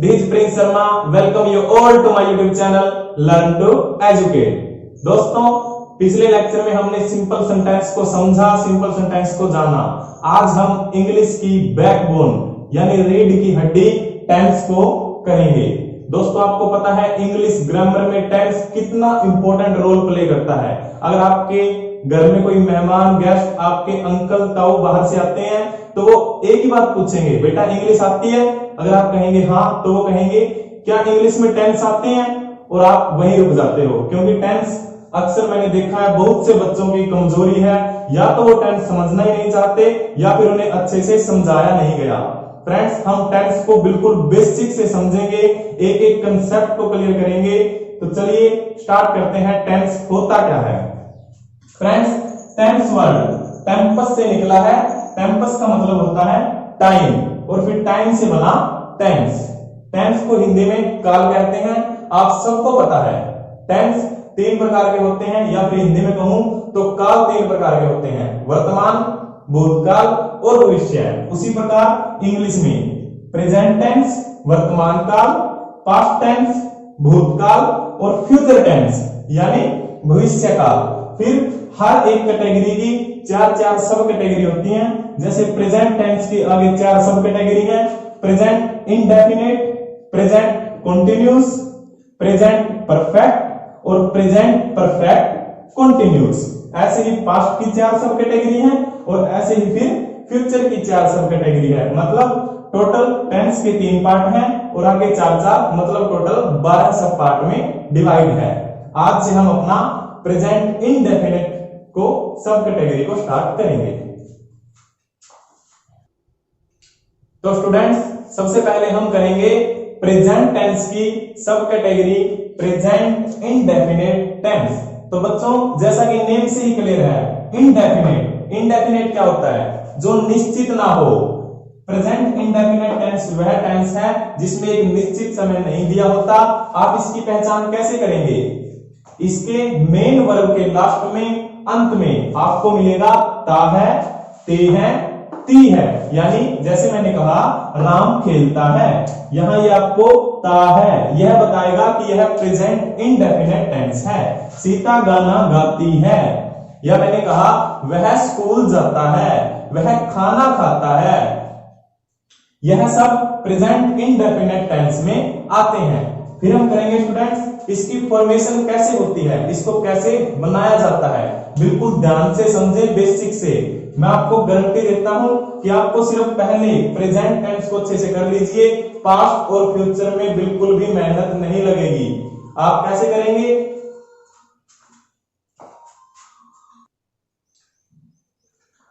This is Prince Sharma. Welcome you all to my YouTube channel Learn to Educate. दोस्तों, पिछले lecture में हमने simple sentence को समझा, सिंपल सेंटेंस को जाना। आज हम इंग्लिश की बैकबोन यानी रीढ़ की हड्डी टेंस को करेंगे। दोस्तों, आपको पता है इंग्लिश ग्रामर में टेंस कितना इंपॉर्टेंट रोल प्ले करता है। अगर आपके घर में कोई मेहमान गेस्ट आपके अंकल ताऊ बाहर से आते हैं तो वो एक ही बात पूछेंगे, बेटा इंग्लिश आती है? अगर आप कहेंगे हाँ, तो वो कहेंगे क्या इंग्लिश में टेंस आते हैं? और आप वहीं रुक जाते हो, क्योंकि टेंस अक्सर मैंने देखा है बहुत से बच्चों की कमजोरी है, या तो वो टेंस समझना ही नहीं चाहते या फिर उन्हें अच्छे से समझाया नहीं गया। फ्रेंड्स, हम टेंस को बिल्कुल बेसिक से समझेंगे, एक एक कंसेप्ट को क्लियर करेंगे। तो चलिए स्टार्ट करते हैं। टेंस होता क्या है? फ्रेंड्स, टेंस वर्ड टेम्पस से निकला है। टेम्पस का मतलब होता है टाइम, और फिर टाइम से बना टेंस। टेंस को हिंदी में काल कहते हैं, आप सबको पता है। टेंस तीन प्रकार के होते हैं, या फिर हिंदी में कहूं तो काल तीन प्रकार के होते हैं: वर्तमान, भूतकाल और भविष्य। उसी प्रकार इंग्लिश में प्रेजेंट टेंस वर्तमान काल, पास्ट टेंस भूतकाल और फ्यूचर टेंस यानी भविष्य काल। फिर हर एक कैटेगरी की चार चार सब कैटेगरी होती हैं। जैसे प्रेजेंट टेंस की आगे चार सब कैटेगरी है: present indefinite, present continuous, present perfect और प्रेजेंट परफेक्ट कंटीन्यूअस। ऐसे ही पास्ट की चार सब कैटेगरी है और ऐसे ही फिर फ्यूचर की चार सब कैटेगरी है। मतलब टोटल टेंस के तीन पार्ट हैं और आगे चार चार, मतलब टोटल 12 सब पार्ट में डिवाइड है। आज से हम अपना प्रेजेंट इंडेफिनिट को सब कैटेगरी को स्टार्ट करेंगे। तो स्टूडेंट्स, सबसे पहले हम करेंगे प्रेजेंट टेंस की सब कैटेगरी प्रेजेंट इंडेफिनिट टेंस। तो बच्चों, जैसा कि नेम से ही क्लियर है, इंडेफिनिट। इंडेफिनिट क्या होता है? जो निश्चित ना हो। प्रेजेंट इंडेफिनिट टेंस वह टेंस है जिसमें एक निश्चित समय नहीं दिया होता। आप इसकी पहचान कैसे करेंगे? इसके मेन वर्ब के लास्ट में, अंत में आपको मिलेगा ता है, ते है, ती है। यानी जैसे मैंने कहा राम खेलता है, यहां ये आपको ता है, यह बताएगा कि यह प्रेजेंट इंडेफिनिट टेंस है। सीता गाना गाती है, या मैंने कहा वह स्कूल जाता है, वह खाना खाता है। यह सब प्रेजेंट इंडेफिनिट टेंस में आते हैं। फिर हम करेंगे स्टूडेंट्स, इसकी फॉर्मेशन कैसे होती है, इसको कैसे बनाया जाता है। बिल्कुल ध्यान से समझे, बेसिक से। मैं आपको गारंटी देता हूं कि आपको सिर्फ पहले प्रेजेंट टेंस को अच्छे से कर लीजिए, पास्ट और फ्यूचर में बिल्कुल भी मेहनत नहीं लगेगी। आप कैसे करेंगे?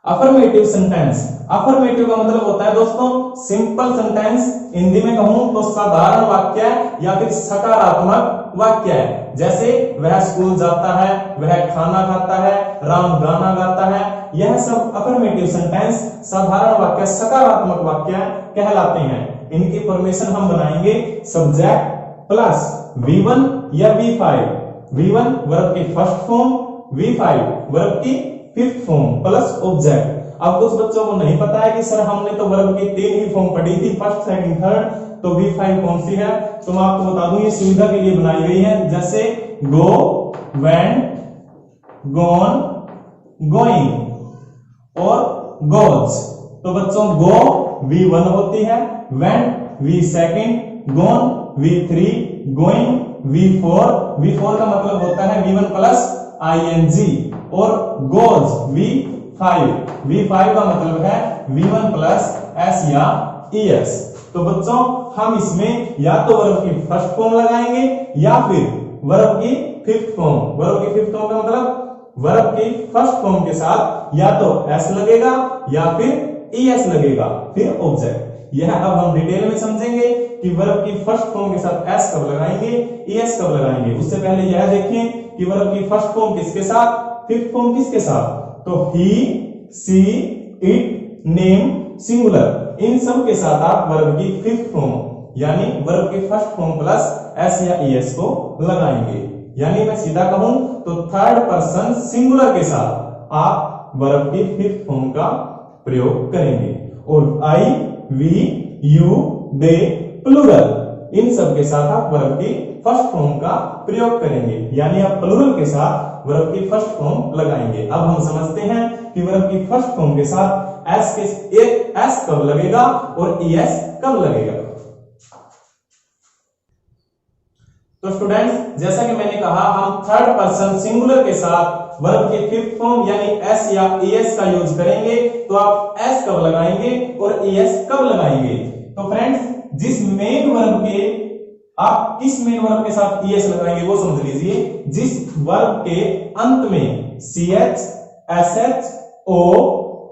Affirmative sentence. अफर्मेटिव का मतलब होता है दोस्तों सिंपल सेंटेंस। हिंदी में कहूं तो साधारण वाक्य या फिर सकारात्मक वाक्य है। जैसे वह स्कूल जाता है, वह खाना खाता है, राम गाना गाता है। यह सब अफर्मेटिव सेंटेंस, साधारण वाक्य, सकारात्मक वाक्य कहलाते हैं। इनकी फॉर्मेशन हम बनाएंगे सब्जेक्ट प्लस V1 या V5। V1 वर्ब की फर्स्ट फॉर्म, V5 वर्ब की फिफ्थ फॉर्म प्लस ऑब्जेक्ट। अब कुछ बच्चों को नहीं पता है कि सर हमने तो वर्ब की तीन ही फॉर्म पढ़ी थी, फर्स्ट सेकंड थर्ड, तो V5 कौन सी है? तो मैं आपको बता दूं, ये सुविधा के लिए बनाई गई है। जैसे गो, वेंट, गॉन, गोइंग और गोज। तो बच्चों गो V1 होती है, went V2, gone V3, going V4। V4 का मतलब होता है V1 प्लस ing, और गोज V5। V5 का मतलब है V1 प्लस S या ES। तो बच्चों, हम इसमें या तो वर्ब की फर्स्ट फॉर्म लगाएंगे या फिर वर्ब की फिफ्थ फॉर्म। वर्ब की फिफ्थ फॉर्म का मतलब वर्ब की फर्स्ट फॉर्म के साथ या तो S लगेगा या फिर ES लगेगा, फिर ऑब्जेक्ट। यह अब हम डिटेल में समझेंगे कि वर्ब की फर्स्ट फॉर्म के साथ S कब लगाएंगे, ES कब लगाएंगे। उससे पहले यह देखें कि वर्ब की फर्स्ट फॉर्म किसके साथ, फिफ्थ फॉर्म किसके साथ। तो ही, सी, इट, नेम, सिंगुलर, इन सब के साथ आप वर्ब की फिफ्थ फॉर्म यानी वर्ब की फर्स्ट फॉर्म प्लस S या ES को लगाएंगे। यानी मैं सीधा कहूं तो थर्ड पर्सन सिंगुलर के साथ आप वर्ब की फिफ्थ फॉर्म का प्रयोग करेंगे। और I, we, you, they plural इन सब के साथ आप वर्ब की फर्स्ट फॉर्म का प्रयोग करेंगे, यानी आप प्लूरल के साथ वर्ब की फर्स्ट फॉर्म लगाएंगे। अब हम समझते हैं कि वर्ब की फर्स्ट फॉर्म के साथ एस कब लगेगा और ईएस कब लगेगा। तो स्टूडेंट्स, जैसा कि मैंने कहा, हम थर्ड पर्सन सिंगुलर के साथ वर्ब के फिफ्थ फॉर्म यानी एस या ईएस का यूज करेंगे। तो आप एस कब लगाएंगे और ईएस कब लगाएंगे? तो फ्रेंड्स, जिस मेन वर्ब के आप किस मेन वर्ब के साथ ईएस लगाएंगे वो समझ लीजिए। जिस वर्ब के अंत में सीएच, एसएच, ओ,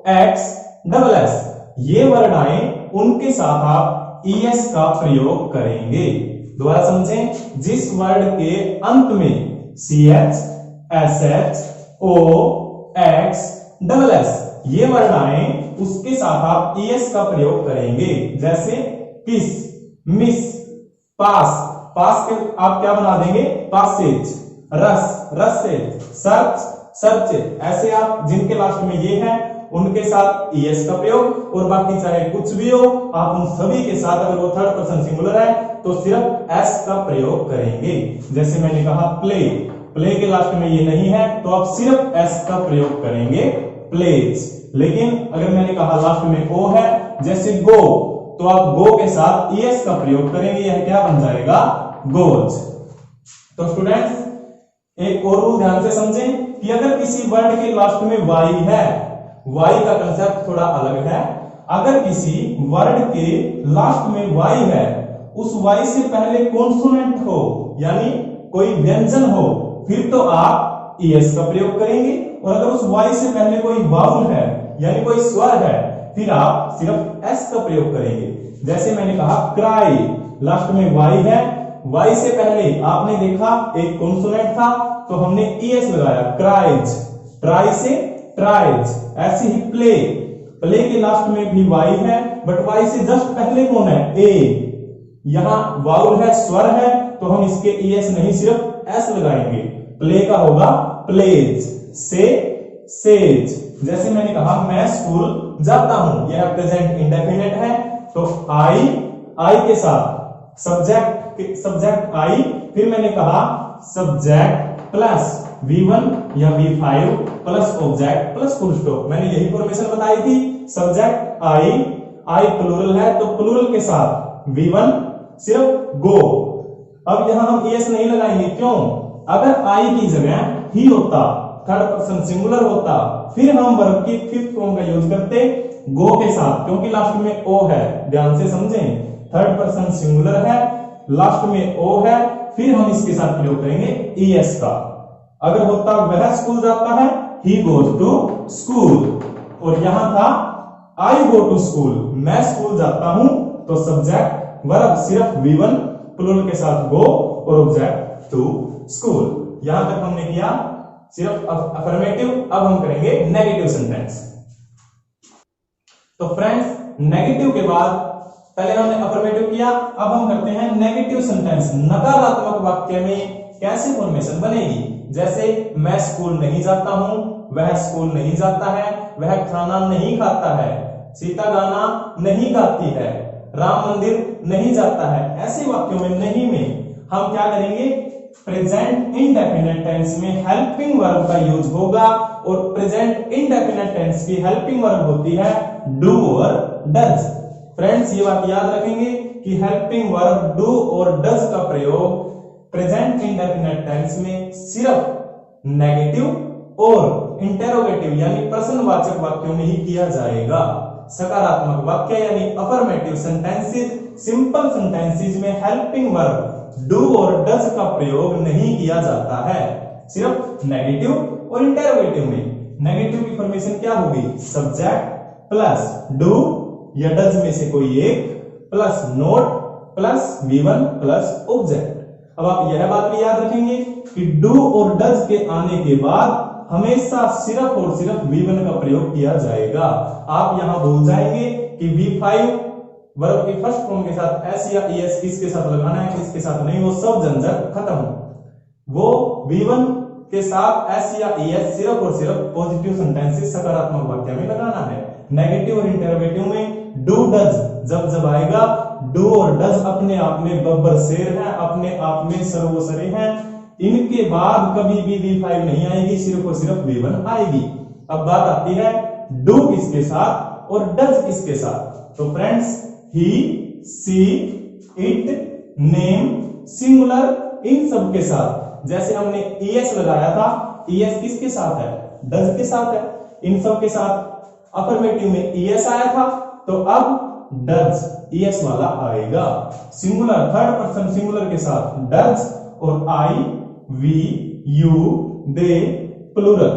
एक्स, डबल एस ये वर्ड आए, उनके साथ आप ईएस का प्रयोग करेंगे। दोबारा समझें, जिस वर्ड के अंत में सीएच, एसएच, ओ, एक्स, डबल एस ये वर्ड आए, उसके साथ आप ईएस का प्रयोग करेंगे। जैसे किस, मिस, पास, पास के आप क्या बना देंगे? पासेज, रस, रसेज, सर्च, सर्चेज। ऐसे आप जिनके लास्ट में ये है उनके साथ ईएस का प्रयोग, और बाकी चाहे कुछ भी हो आप उन सभी के साथ, अगर वो थर्ड पर्सन सिंगुलर है तो सिर्फ एस का प्रयोग करेंगे। जैसे मैंने कहा प्ले, प्ले के लास्ट में ये नहीं है तो आप सिर्फ एस का प्रयोग करेंगे, प्लेज। लेकिन अगर मैंने कहा लास्ट में ओ है, जैसे गो, तो आप गो के साथ ईएस का प्रयोग करेंगे, यह क्या बन जाएगा? गोज। तो स्टूडेंट्स, एक और रूल ध्यान से समझें कि अगर किसी वर्ड के लास्ट में वाई है, वाई का कंसेप्ट थोड़ा अलग है। अगर किसी वर्ड के लास्ट में वाई है, उस वाई से पहले कॉन्सोनेंट हो यानी कोई व्यंजन हो, फिर तो आप ईएस का प्रयोग करेंगे। और अगर उस वाई से पहले कोई वाउल है यानी कोई स्वर है, फिर आप सिर्फ एस का प्रयोग करेंगे। जैसे मैंने कहा क्राई, लास्ट में वाई है, वाई से पहले आपने देखा एक कॉन्सोनेंट था तो हमने ईएस लगाया, क्राइज। ट्राई से ट्राइज। ऐसे ही प्ले, प्ले के लास्ट में भी वाई है, बट वाई से जस्ट पहले कौन है? ए। यहां वाउल है, स्वर है, तो हम इसके ईएस नहीं सिर्फ एस लगाएंगे। प्ले का होगा प्लेज, से सेज। जैसे मैंने कहा मैं स्कूल जाता हूं, यह प्रेजेंट इंडेफिनिट है, तो आई, आई के साथ सब्जेक्ट आई, फिर मैंने कहा सब्जेक्ट प्लस V1 या V5 plus object plus full stop. मैंने यही फॉर्मेशन बताई थी, सब्जेक्ट आई, आई प्लूरल है तो प्लूरल के साथ V1 सिर्फ गो। अब यहां हम ईएस नहीं लगाएंगे, क्यों? अगर आई की जगह ही होता, थर्ड पर्सन सिंगुलर होता, फिर हम वर्ब की फिफ्थ फॉर्म का यूज करते गो के साथ, क्योंकि लास्ट में ओ है। ध्यान से समझें, थर्ड पर्सन सिंगुलर है, लास्ट में ओ है, फिर हम इसके साथ प्रयोग करेंगे ईएस का। अगर होता वह स्कूल जाता है, ही गोज टू स्कूल, और यहां था आई गो टू स्कूल, मैं स्कूल जाता हूं, तो सब्जेक्ट वर्ब सिर्फ V1 प्लूरल के साथ गो और ऑब्जेक्ट टू स्कूल। यहां तक हमने किया सिर्फ अफर्मेटिव। अब हम करेंगे नेगेटिव सेंटेंस। तो फ्रेंड्स, नेगेटिव के बाद पहले हमने अफर्मेटिव किया, अब हम करते हैं नेगेटिव सेंटेंस। नकारात्मक वाक्य में कैसे फॉर्मेशन बनेगी? जैसे मैं स्कूल नहीं जाता हूं, वह स्कूल नहीं जाता है, वह खाना नहीं खाता है, सीता गाना नहीं गाती है, राम मंदिर नहीं जाता है। ऐसे वाक्यों में नहीं में हम क्या करेंगे? प्रेजेंट इंडेफिनिट टेंस में हेल्पिंग वर्ब का यूज होगा, और प्रेजेंट इंडेफिनिट टेंस की हेल्पिंग वर्ब होती है डू और डज। फ्रेंड्स, ये बात याद रखेंगे कि हेल्पिंग वर्ब डू और डज का प्रयोग प्रेजेंट इंडेफिनिट टेंस में सिर्फ नेगेटिव और इंटेरोगेटिव यानी प्रश्नवाचक वाक्यों में ही किया जाएगा। सकारात्मक वाक्य यानी अफर्मेटिव सेंटेंसेस, सिंपल सेंटेंसेस में हेल्पिंग वर्ब डू और डज का प्रयोग नहीं किया जाता है, सिर्फ नेगेटिव और इंटेरोगेटिव में। नेगेटिव की फॉर्मेशन क्या होगी? सब्जेक्ट प्लस डू या डज में से कोई एक plus note plus V1 plus object. अब आप यह बात भी याद रखेंगे कि डू और डज के आने के बाद हमेशा सिर्फ और सिर्फ V1 का प्रयोग किया जाएगा। आप यहां भूल जाएंगे कि V5 वर्ब की फर्स्ट फॉर्म के साथ एस या ईएस किसके साथ लगाना है, किसके साथ नहीं, वो सब झंझट खत्म। वो V1 के साथ एस या एस सिर्फ और सिर्फ पॉजिटिव सेंटेंसेस सकारात्मक वाक्य में लगाना है। नेगेटिव और इंटरोगेटिव में डू डज जब आएगा, डू और डज अपने आप में बब्बर शेर है, अपने आप में सर्वोसरे हैं। इनके बाद कभी भी V5 नहीं आएगी, सिर्फ और सिर्फ V1 आएगी। अब बात आती है डू किसके साथ और डज किसके साथ। तो friends he, she, it, name, singular इन सब के साथ जैसे हमने es लगाया था, es किसके साथ है, डज के साथ है। इन सब के साथ अफर्मेटिव में es आया था, तो अब डज es वाला आएगा। सिंगुलर थर्ड पर्सन सिंगुलर के साथ डज और आई, वी, यू, दे प्लूरल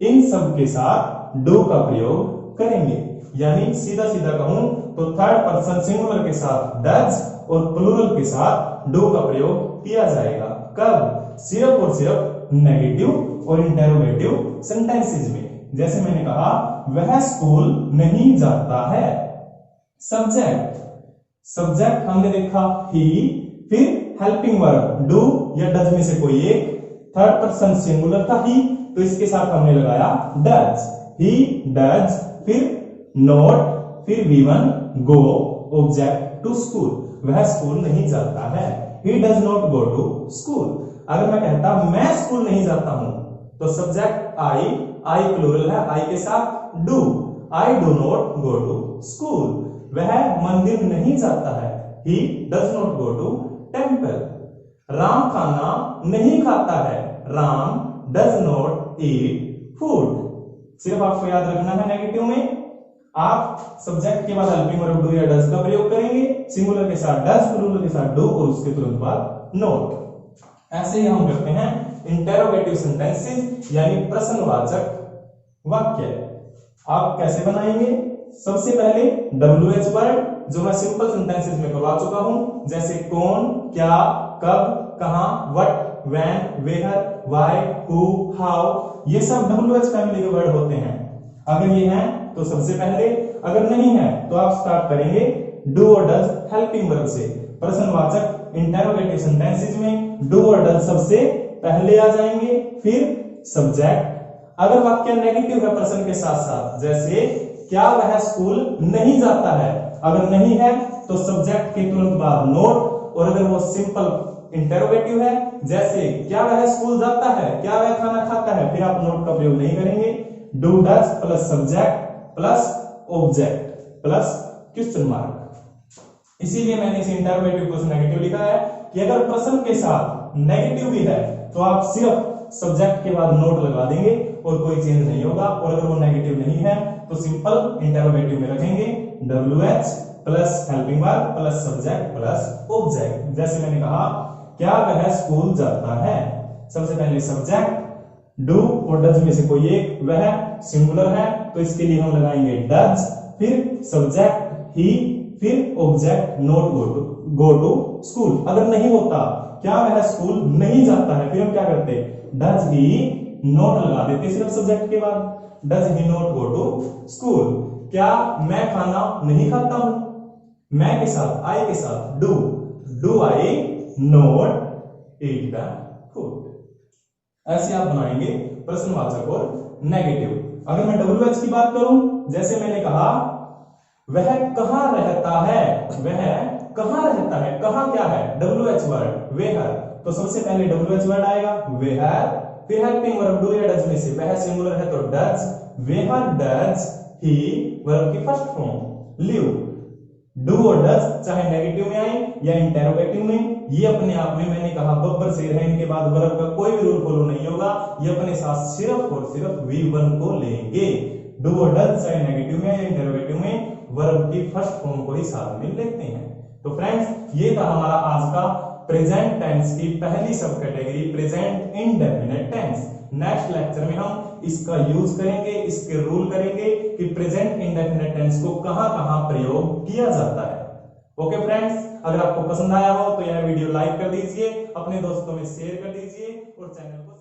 इन सब के साथ डू का प्रयोग करेंगे। यानी सीधा सीधा कहूं तो थर्ड पर्सन सिंगुलर के साथ डज और प्लूरल के साथ डू का प्रयोग किया जाएगा। कब? सिर्फ और सिर्फ नेगेटिव और इंटरोगेटिव सेंटेंसेस में। जैसे मैंने कहा वह स्कूल नहीं जाता है। सब्जेक्ट हमने देखा ही, फिर हेल्पिंग वर्ब डू या डज में से कोई एक, थर्ड पर्सन सिंगुलर था ही, तो इसके साथ हमने लगाया डज। ही डज, फिर नोट, फिर V1 go, object to school, वह स्कूल नहीं जाता है। He does not go to school. अगर मैं कहता मैं स्कूल नहीं जाता हूं तो सब्जेक्ट आई प्लूरल है, आई के साथ do, I do not go to school, वह मंदिर नहीं जाता है। He does not go to temple. Ram खाना नहीं खाता है, Ram does not eat food. सिर्फ आपको याद रखना है नेगेटिव में आप सब्जेक्ट के बाद हेल्पिंग वर्ब डू या डज का प्रयोग करेंगे, सिंगुलर के साथ डज, प्लूरल के साथ डू और उसके तुरंत बाद नॉट। ऐसे ही हम करते हैं इंटेरोगेटिव सेंटेंसेस यानी प्रश्नवाचक वाक्य। आप कैसे बनाएंगे? सबसे पहले WH वर्ड जो मैं सिंपल सेंटेंसेस में करवा चुका हूं, जैसे कौन, क्या, कब, कहां, what, when, where, why, who, how, ये सब WH फैमिली के वर्ड होते हैं। अगर ये हैं तो सबसे पहले, अगर नहीं है तो आप स्टार्ट करेंगे डू और डज हेल्पिंग वर्ब से। प्रश्नवाचक इंटेरोगेटिव सेंटेंसेस में डू और डज सबसे पहले आ जाएंगे, फिर सब्जेक्ट। अगर वाक्य नेगेटिव है प्रश्न के साथ साथ, जैसे क्या वह स्कूल नहीं जाता है, अगर नहीं है तो सब्जेक्ट के तुरंत बाद नोट, और अगर वो सिंपल इंटेरोगेटिव है जैसे क्या वह स्कूल जाता है, क्या वह खाना खाता है, फिर आप नोट का प्रयोग नहीं करेंगे। Do does plus subject plus object plus question mark. इसीलिए मैंने इस इंटरोगेटिव को नेगेटिव लिखा है कि अगर प्रश्न के साथ नेगेटिव भी है तो आप सिर्फ सब्जेक्ट के बाद नोट लगा देंगे और कोई चेंज नहीं होगा, और अगर वो नेगेटिव नहीं है तो सिंपल इंटरोगेटिव में रखेंगे WH plus helping verb plus subject plus object. जैसे मैंने कहा क्या वह स्कूल जाता है, सबसे पहले सब्जेक्ट डू और डज में से कोई एक, वह सिंगुलर है तो इसके लिए हम लगाएंगे डज, फिर सब्जेक्ट ही, फिर object not go to school. अगर नहीं होता क्या वह स्कूल नहीं जाता है, फिर हम क्या करते, डज ही नॉट लगा देते सिर्फ सब्जेक्ट के बाद, does he not go to school. क्या मैं खाना नहीं खाता हूं, मैं के साथ आई के साथ do I not eat the food. ऐसे आप बनाएंगे प्रश्नवाचक और नेगेटिव। अगर मैं WH की बात करूं, जैसे मैंने कहा वह कहां रहता है, वह कहां रहता है, कहां क्या है, WH वर्ड वेयर, तो सबसे पहले WH वर्ड आएगा वेयर, फिर हेल्पिंग वर्ब डू या डज में से वह सिंगुलर है तो does, where does he verb की फर्स्ट फॉर्म लिव। डू और डज चाहे नेगेटिव में आए या इंटेरोगेटिव में, ये अपने आप में मैंने कहा बब्बर शेर है, इनके बाद वर्ब का कोई भी रूल फॉलो नहीं होगा, ये अपने साथ सिर्फ और सिर्फ V1 को लेंगे। डू और डज चाहे नेगेटिव में या इंटेरोगेटिव में वर्ब की फर्स्ट फॉर्म को ही साथ में लेते हैं। तो फ्रेंड्स ये था हमारा आज का प्रेजेंट टेंस की पहली सब category present indefinite tense. Next lecture में हम इसका यूज करेंगे, इसके रूल करेंगे कि प्रेजेंट इंडेफिनिट टेंस को कहां कहां प्रयोग किया जाता है। ओके फ्रेंड्स, अगर आपको पसंद आया हो तो यह वीडियो लाइक कर दीजिए, अपने दोस्तों में शेयर कर दीजिए और चैनल को